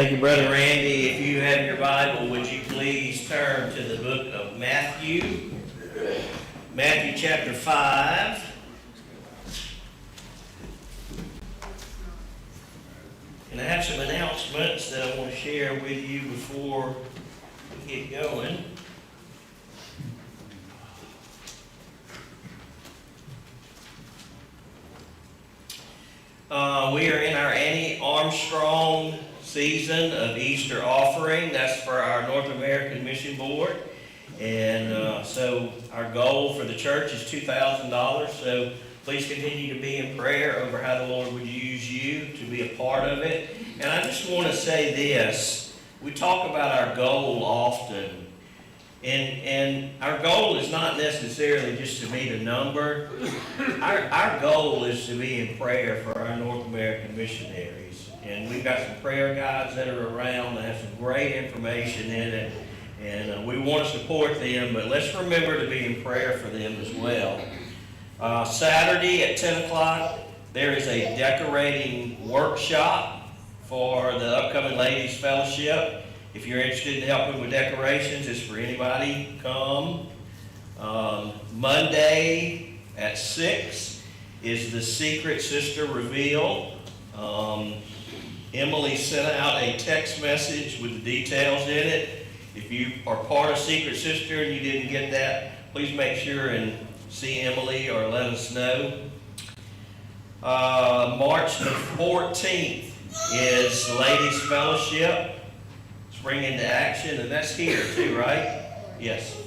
Thank you, Brother Randy. If you have your Bible, would you please turn to the book of Matthew, Matthew chapter 5. And I have some announcements that I want to share with you before we get going. We are in our Annie Armstrong season of Easter offering. That's for our North American Mission Board. And so our goal for the church is $2,000. So please continue to be in prayer over how the Lord would use you to be a part of it. And I just want to say this. We talk about our goal often. And our goal is not necessarily just to meet a number. Our goal is to be in prayer for our North American missionaries. And we've got some prayer guides that are around that have some great information in it. And we want to support them, but let's remember to be in prayer for them as well. Saturday at 10 o'clock, there is a decorating workshop for the upcoming Ladies Fellowship. If you're interested in helping with decorations, it's for anybody. Come. Monday at 6 is the Secret Sister Reveal. Emily sent out a text message with the details in it. If you are part of Secret Sister and you didn't get that, please make sure and see Emily or let us know. March the 14th is Ladies Fellowship. Spring into action, and that's here too, right? Yes.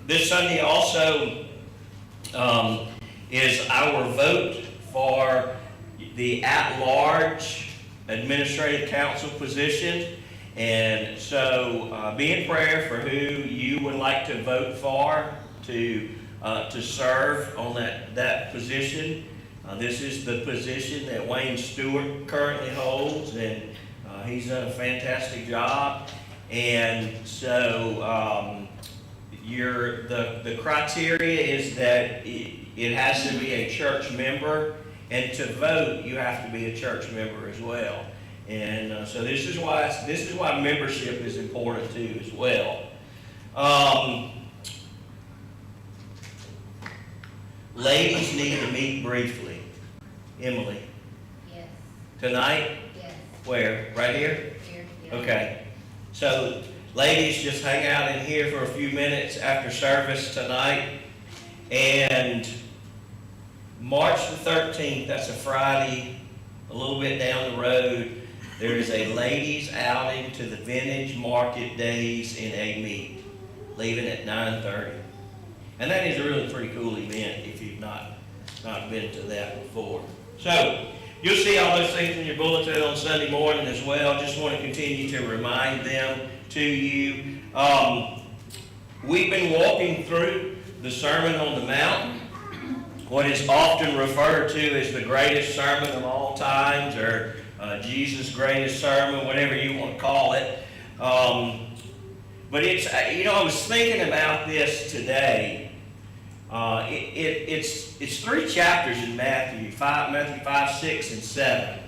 This Sunday also is our vote for the at-large administrative council position. And so be in prayer for who you would like to vote for to serve on that position. This is the position that Wayne Stewart currently holds, and he's done a fantastic job. And so the criteria is that it has to be a church member, and to vote you have to be a church member as well. And so this is why membership is important too as well. Ladies need to meet briefly. Emily. Yes. Tonight? Yes. Where? Right here? Here. Yeah. Okay. So ladies, just hang out in here for a few minutes after service tonight. And March the 13th, that's a Friday, a little bit down the road, there is a ladies outing to the Vintage Market Days in Amite, leaving at 9:30. And that is a really pretty cool event if you've not been to that before. So you'll see all those things in your bulletin on Sunday morning as well. Just want to continue to remind them to you. We've been walking through the Sermon on the Mount, what is often referred to as the greatest sermon of all times, or Jesus' greatest sermon, whatever you want to call it. But it's, I was thinking about this today. It's 3 chapters in Matthew 5, 6, and 7.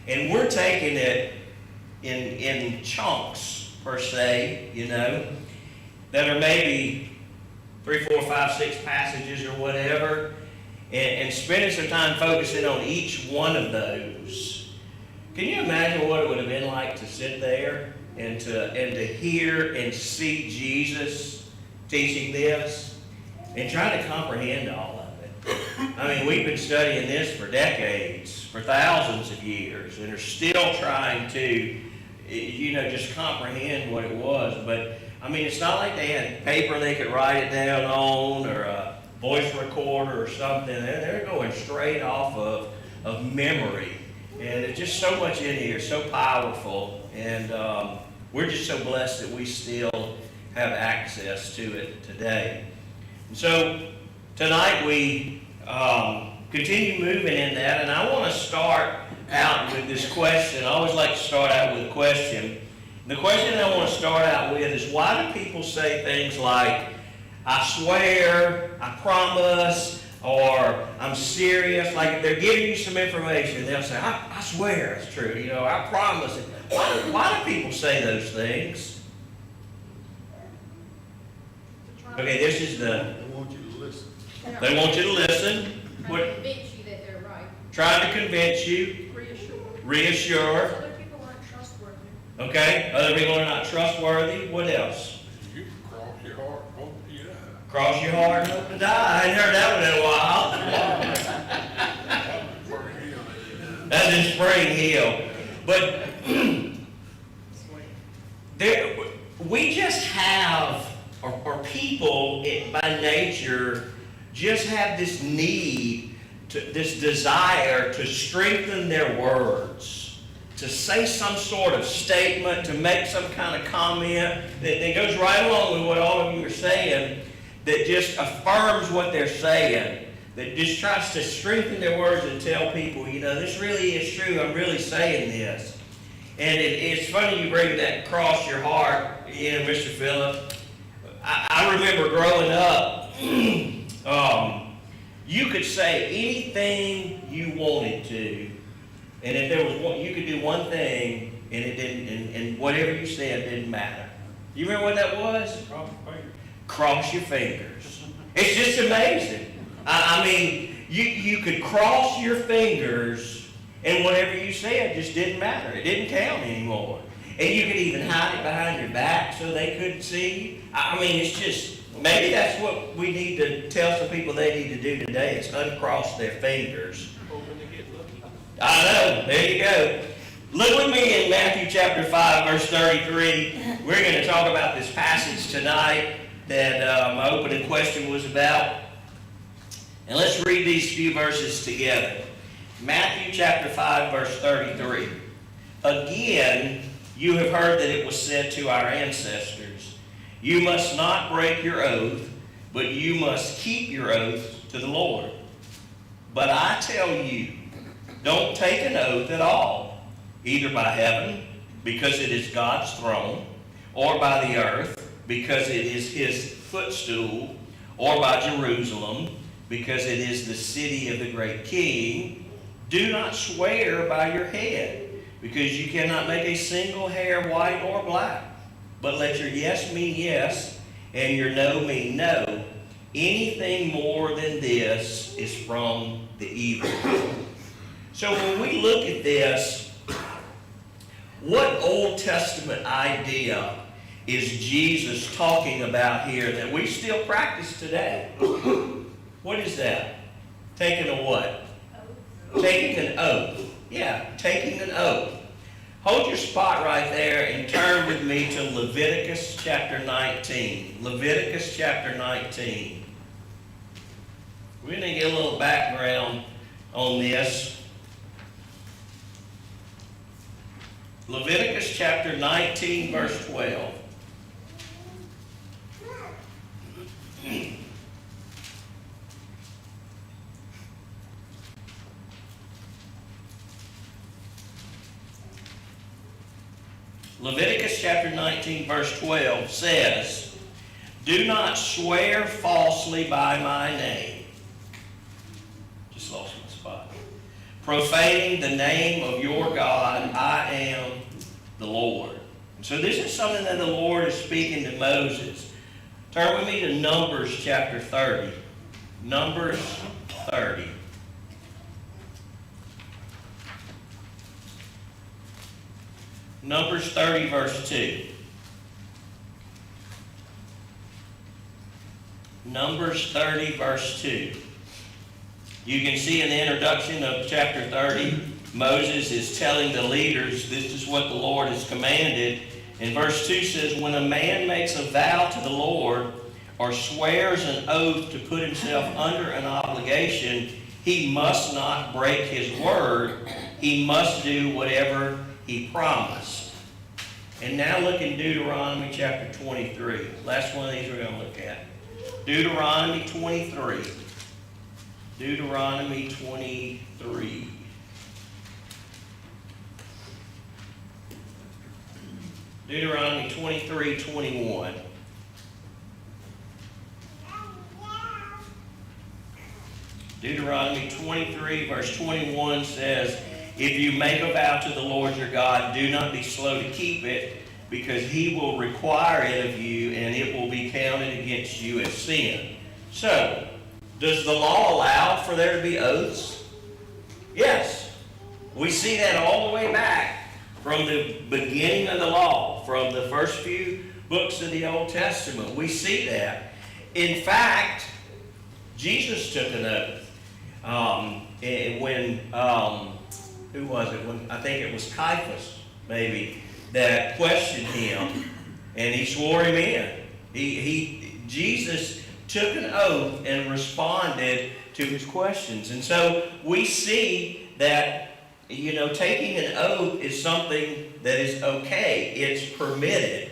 And we're taking it in chunks, per se, that are maybe 3, 4, 5, 6 passages or whatever, and spending some time focusing on each one of those. Can you imagine what it would have been like to sit there and to hear and see Jesus teaching this and try to comprehend all of it? I mean, we've been studying this for decades, for thousands of years, and are still trying to, just comprehend what it was. But I mean, it's not like they had paper they could write it down on, or a voice recorder or something. They're going straight off of memory. And there's just so much in here, so powerful. And we're just so blessed that we still have access to it today. And so tonight we continue moving in that. And I want to start out with this question. I always like to start out with a question. The question I want to start out with is, why do people say things like, I swear, I promise, or I'm serious. Like they're giving you some information, they'll say, I swear it's true. You know, I promise it. Why do people say those things? Okay, this is the... They want you to listen. They want you to listen. Trying to convince you that they're right. Trying to convince you. Reassure. Other people aren't trustworthy. Okay, other people are not trustworthy. What else? You can cross your heart, hope you die. Cross your heart and hope to die. I ain't heard that one in a while. That's in Spring Hill. But we just have, or people by nature, just have this need, this desire to strengthen their words, to say some sort of statement, to make some kind of comment that goes right along with what all of you are saying, that just affirms what they're saying, that just tries to strengthen their words and tell people, you know, this really is true, I'm really saying this. And it's funny you bring that cross your heart, you know, Mr. Phillip. I remember growing up, you could say anything you wanted to, and if there was one, you could do one thing, and it didn't, and whatever you said didn't matter. You remember what that was? Cross your fingers. It's just amazing. I mean, you could cross your fingers, and whatever you said just didn't matter. It didn't count anymore. And you could even hide it behind your back so they couldn't see you. I mean, it's just, maybe that's what we need to tell some people they need to do today, is uncross their fingers. I know, there you go. Look with me in Matthew chapter 5, verse 33. We're going to talk about this passage tonight that my opening question was about. And let's read these few verses together. Matthew chapter 5, verse 33. Again, you have heard that it was said to our ancestors, you must not break your oath, but you must keep your oath to the Lord. But I tell you, don't take an oath at all, either by heaven, because it is God's throne, or by the earth, because it is his footstool, or by Jerusalem, because it is the city of the great king. Do not swear by your head, because you cannot make a single hair white or black. But let your yes mean yes, and your no mean no. Anything more than this is from the evil. So when we look at this, what Old Testament idea is Jesus talking about here that we still practice today? What is that? Taking a what? Taking an oath. Yeah, taking an oath. Hold your spot right there and turn with me to Leviticus chapter 19. Leviticus chapter 19. We're going to get a little background on this. Leviticus chapter 19, verse 12. Leviticus chapter 19, verse 12 says, do not swear falsely by my name. Just lost my spot. Profaning the name of your God, I am the Lord. So this is something that the Lord is speaking to Moses. Turn with me to Numbers chapter 30. Numbers 30. Numbers 30, verse 2. Numbers 30, verse 2. You can see in the introduction of chapter 30, Moses is telling the leaders this is what the Lord has commanded. And verse 2 says, when a man makes a vow to the Lord or swears an oath to put himself under an obligation, he must not break his word. He must do whatever he promised. And now look in Deuteronomy chapter 23. Last one of these we're going to look at. Deuteronomy 23. Deuteronomy 23. Deuteronomy 23, 21. Deuteronomy 23, verse 21 says, if you make a vow to the Lord your God, do not be slow to keep it, because he will require it of you, and it will be counted against you as sin. So, does the law allow for there to be oaths? Yes. We see that all the way back from the beginning of the law, from the first few books of the Old Testament. We see that. In fact, Jesus took an oath. Who was it? I think it was Caiaphas, maybe, that questioned him, and he swore him in. Jesus took an oath and responded to his questions. And so we see that, taking an oath is something that is okay. It's permitted.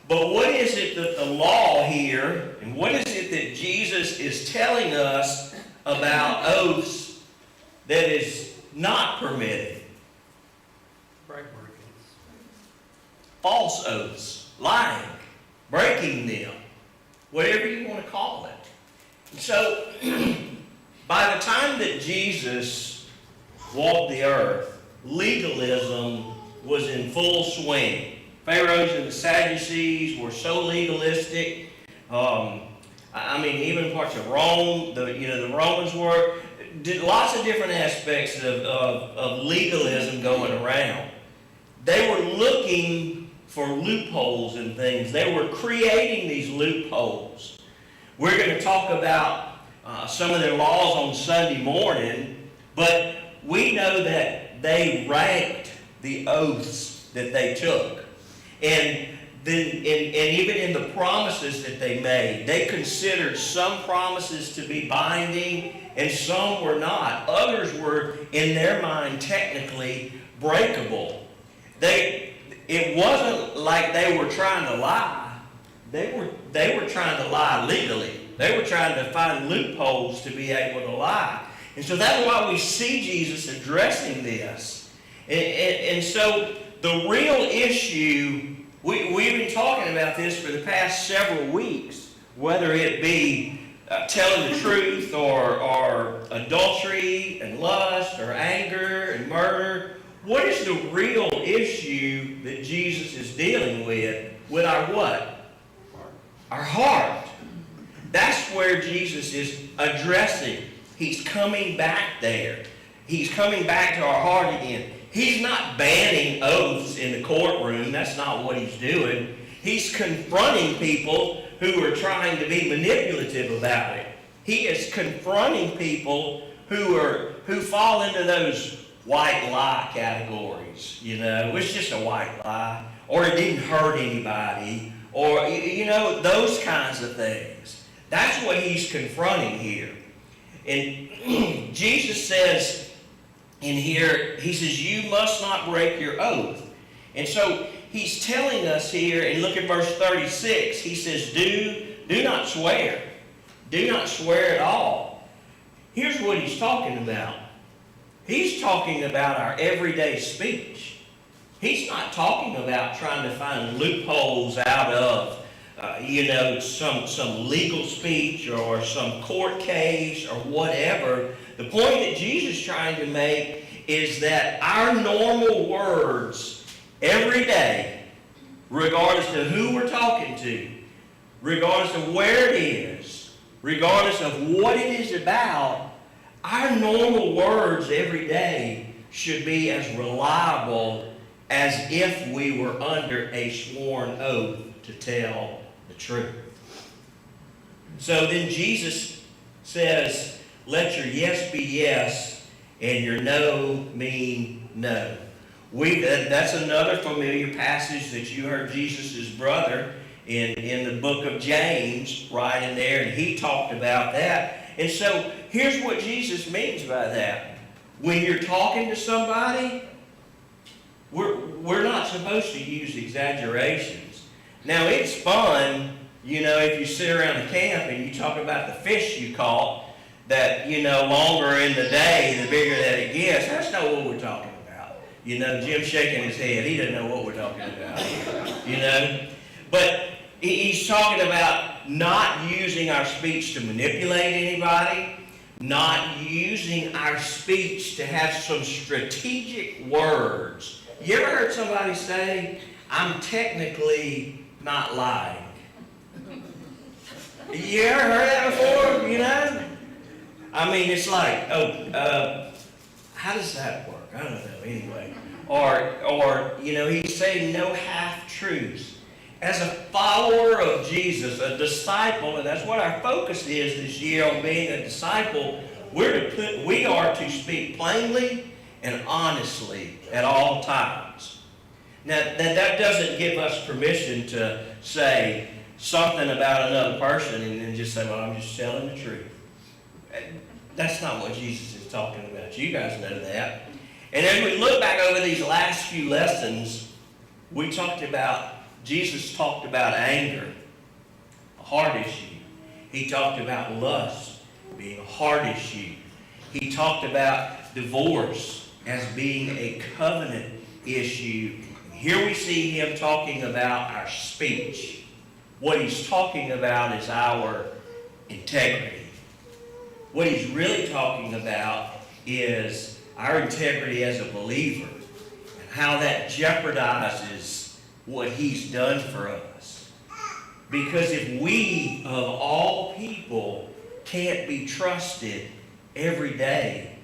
But what is it that the law here, and what is it that Jesus is telling us about oaths that is not permitted? False oaths, lying, breaking them, whatever you want to call it. And so, by the time that Jesus walked the earth, legalism was in full swing. Pharaohs and the Sadducees were so legalistic. Even parts of Rome, the Romans did lots of different aspects of legalism going around. They were looking for loopholes and things. They were creating these loopholes. We're going to talk about some of their laws on Sunday morning, but we know that they ranked the oaths that they took. And even in the promises that they made, they considered some promises to be binding and some were not. Others were, in their mind, technically breakable. It wasn't like they were trying to lie. They were trying to lie legally. They were trying to find loopholes to be able to lie. And so that's why we see Jesus addressing this. And so the real issue, we've been talking about this for the past several weeks, whether it be telling the truth or adultery and lust or anger and murder. What is the real issue that Jesus is dealing with our what? Our heart. That's where Jesus is addressing. He's coming back there. He's coming back to our heart again. He's not banning oaths in the courtroom. That's not what he's doing. He's confronting people who are trying to be manipulative about it. He is confronting people who fall into those white lie categories. It's just a white lie, or it didn't hurt anybody, or those kinds of things. That's what he's confronting here. And Jesus says in here, he says, you must not break your oath. And so he's telling us here, and look at verse 36, he says, do not swear. Do not swear at all. Here's what he's talking about. He's talking about our everyday speech. He's not talking about trying to find loopholes out of, some legal speech or some court case or whatever. The point that Jesus is trying to make is that our normal words every day, regardless of who we're talking to, regardless of where it is, regardless of what it is about, our normal words every day should be as reliable as if we were under a sworn oath to tell the truth. So then Jesus says, let your yes be yes and your no mean no. That's another familiar passage that you heard Jesus' brother in the book of James right in there, and he talked about that. And so here's what Jesus means by that. When you're talking to somebody, we're not supposed to use exaggerations. Now, it's fun, if you sit around a camp and you talk about the fish you caught, that, longer in the day, the bigger that it gets. That's not what we're talking about. Jim's shaking his head. He doesn't know what we're talking about, But he's talking about not using our speech to manipulate anybody, not using our speech to have some strategic words. You ever heard somebody say, I'm technically not lying? You ever heard that before, you know? I mean, it's like, how does that work? I don't know, anyway. Or you know, he's saying no half-truths. As a follower of Jesus, a disciple, and that's what our focus is this year on being a disciple, we are to speak plainly and honestly at all times. Now, that doesn't give us permission to say something about another person and then just say, well, I'm just telling the truth. That's not what Jesus is talking about. You guys know that. And as we look back over these last few lessons, Jesus talked about anger, a heart issue. He talked about lust being a heart issue. He talked about divorce as being a covenant issue. Here we see him talking about our speech. What he's talking about is our integrity. What he's really talking about is our integrity as a believer and how that jeopardizes what he's done for us. Because if we, of all people, can't be trusted every day,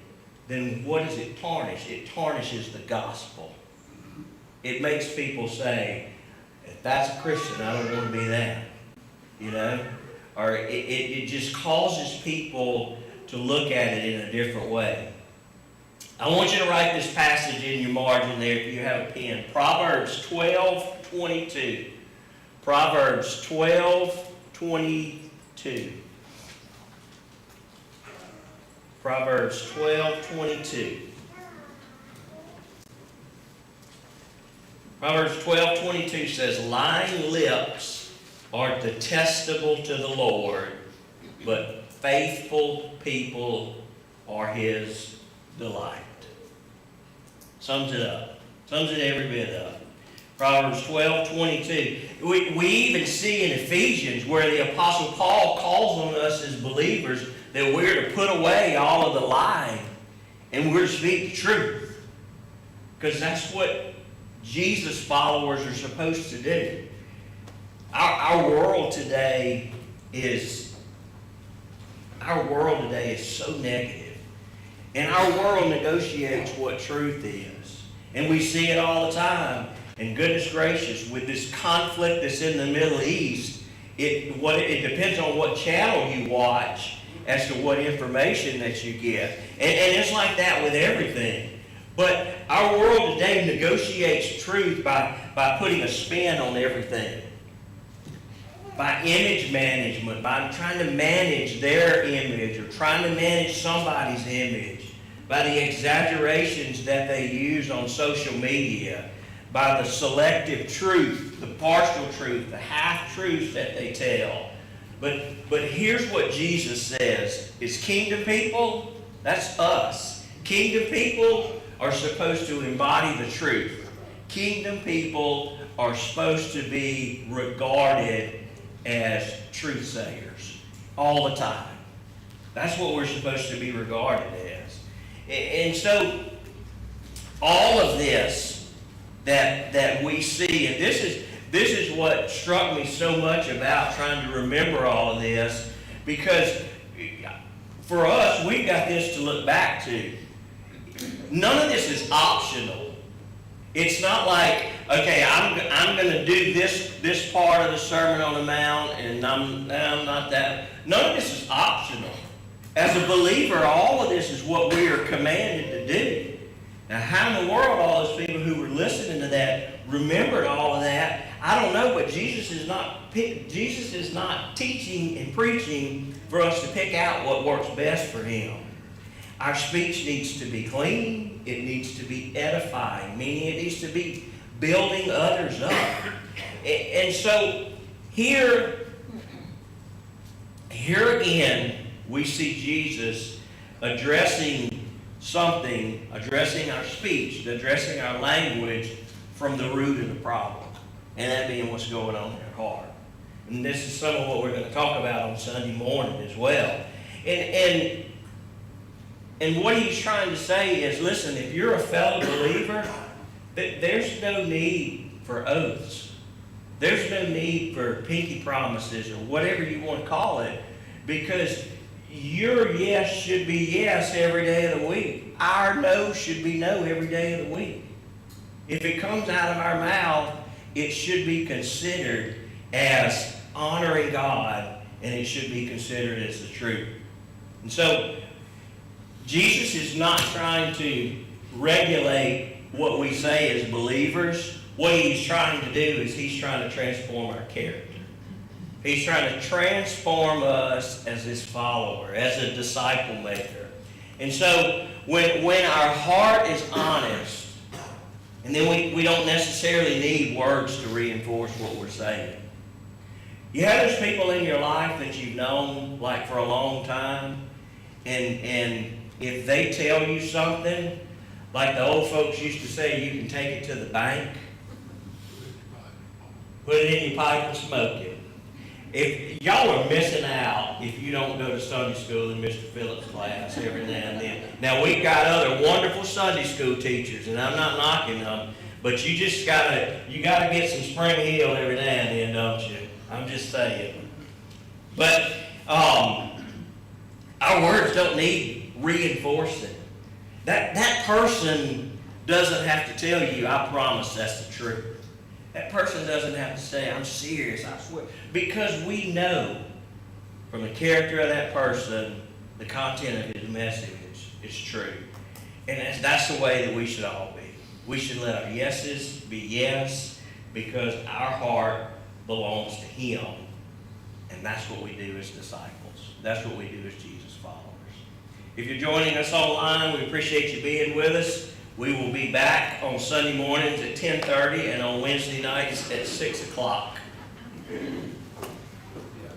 then what does it tarnish? It tarnishes the gospel. It makes people say, if that's a Christian, I don't want to be that. You know? Or it just causes people to look at it in a different way. I want you to write this passage in your margin there if you have a pen. Proverbs 12:22. Proverbs 12:22. Proverbs 12:22. Proverbs 12:22 says, lying lips are detestable to the Lord, but faithful people are his delight. Sums it up. Sums it every bit up. Proverbs 12:22. We even see in Ephesians where the Apostle Paul calls on us as believers that we're to put away all of the lying and we're to speak the truth. Because that's what Jesus followers are supposed to do. Our world today is so negative. And our world negotiates what truth is. And we see it all the time. And goodness gracious, with this conflict that's in the Middle East, it depends on what channel you watch as to what information that you get. And it's like that with everything. But our world today negotiates truth by putting a spin on everything. By image management, by trying to manage their image or trying to manage somebody's image, by the exaggerations that they use on social media, by the selective truth, the partial truth, the half-truths that they tell. But here's what Jesus says, is kingdom people, that's us. Kingdom people are supposed to embody the truth. Kingdom people are supposed to be regarded as truth sayers all the time. What we're supposed to be regarded as. And so all of this that we see, and this is what struck me so much about trying to remember all of this, because for us, we've got this to look back to. None of this is optional. It's not like, okay, I'm going to do this part of the Sermon on the Mount, and I'm not that. None of this is optional. As a believer, all of this is what we are commanded to do. Now, how in the world all those people who were listening to that remembered all of that, I don't know, but Jesus is not teaching and preaching for us to pick out what works best for him. Our speech needs to be clean. It needs to be edifying, meaning it needs to be building others up. And so here again, we see Jesus addressing our speech, addressing our language from the root of the problem. And that being what's going on in our heart. And this is some of what we're going to talk about on Sunday morning as well. And And what he's trying to say is, listen, if you're a fellow believer, there's no need for oaths. There's no need for pinky promises or whatever you want to call it, because your yes should be yes every day of the week. Our no should be no every day of the week. If it comes out of our mouth, it should be considered as honoring God, and it should be considered as the truth. And so, Jesus is not trying to regulate what we say as believers. What he's trying to do is he's trying to transform our character. He's trying to transform us as his follower, as a disciple maker. And so when our heart is honest, and then we don't necessarily need words to reinforce what we're saying. You have those people in your life that you've known like for a long time, and if they tell you something, like the old folks used to say, you can take it to the bank, put it in your pipe and smoke it. If y'all are missing out if you don't go to Sunday school in Mr. Phillips' class every now and then. Now we've got other wonderful Sunday school teachers, and I'm not knocking them, but you just gotta get some Spring Hill every now and then, don't you? I'm just saying. But our words don't need reinforcing. That person doesn't have to tell you, I promise that's the truth. That person doesn't have to say, I'm serious, I swear. Because we know from the character of that person, the content of his message is true. And that's the way that we should all be. We should let our yeses be yes, because our heart belongs to him. And that's what we do as disciples. That's what we do as Jesus followers. If you're joining us online, we appreciate you being with us. We will be back on Sunday mornings at 10:30 and on Wednesday nights at 6 o'clock.